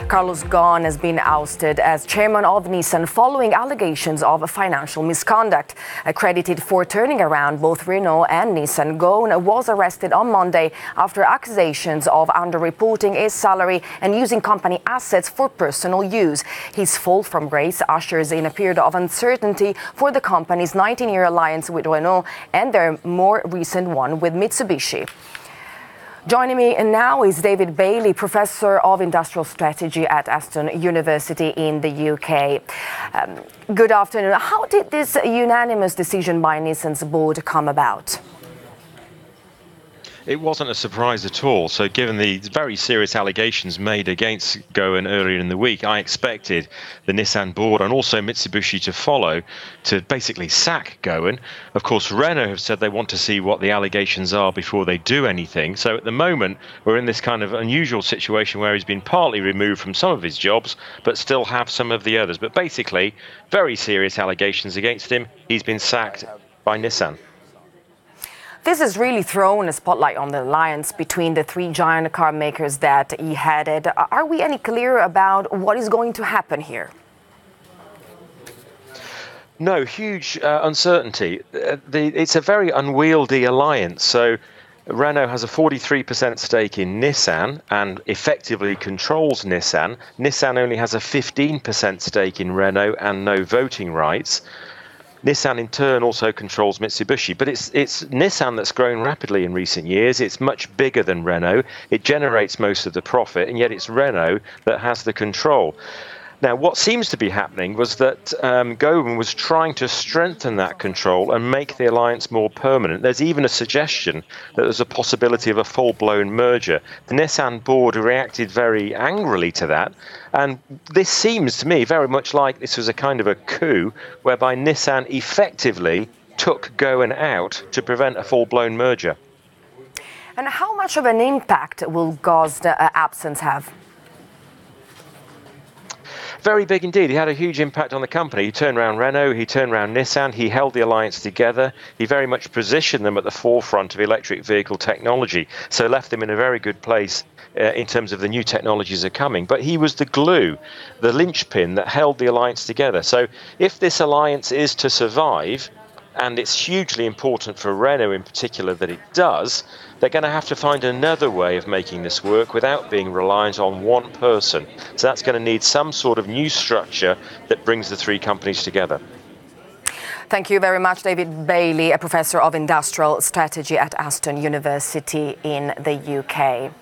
Carlos Ghosn has been ousted as chairman of Nissan following allegations of financial misconduct. Accredited for turning around both Renault and Nissan, Ghosn was arrested on Monday after accusations of underreporting his salary and using company assets for personal use. His fall from grace ushers in a period of uncertainty for the company's 19-year alliance with Renault and their more recent one with Mitsubishi. Joining me now is David Bailey, Professor of Industrial Strategy at Aston University in the UK. Good afternoon. How did this unanimous decision by Nissan's board come about? It wasn't a surprise at all. So given the very serious allegations made against Ghosn earlier in the week, I expected the Nissan board and also Mitsubishi to follow to basically sack Ghosn. Of course, Renault have said they want to see what the allegations are before they do anything. So at the moment, we're in this kind of unusual situation where he's been partly removed from some of his jobs, but still have some of the others. But basically, very serious allegations against him. He's been sacked by Nissan. This has really thrown a spotlight on the alliance between the three giant car makers that he headed. Are we any clearer about what is going to happen here? No, huge uncertainty. It's a very unwieldy alliance. So Renault has a 43% stake in Nissan and effectively controls Nissan. Nissan only has a 15% stake in Renault and no voting rights. Nissan in turn also controls Mitsubishi, but it's Nissan that's grown rapidly in recent years. It's much bigger than Renault. It generates most of the profit, and yet it's Renault that has the control. Now, what seems to be happening was that Ghosn was trying to strengthen that control and make the alliance more permanent. There's even a suggestion that there's a possibility of a full-blown merger. The Nissan board reacted very angrily to that, and this seems to me very much like this was a kind of a coup whereby Nissan effectively took Ghosn out to prevent a full-blown merger. And how much of an impact will Ghosn's absence have? Very big indeed. He had a huge impact on the company. He turned around Renault, he turned around Nissan, he held the alliance together. He very much positioned them at the forefront of electric vehicle technology, so left them in a very good place in terms of the new technologies that are coming. But he was the glue, the linchpin that held the alliance together. So if this alliance is to survive, and it's hugely important for Renault in particular that it does, they're going to have to find another way of making this work without being reliant on one person. So that's going to need some sort of new structure that brings the three companies together. Thank you very much, David Bailey, a professor of industrial strategy at Aston University in the UK.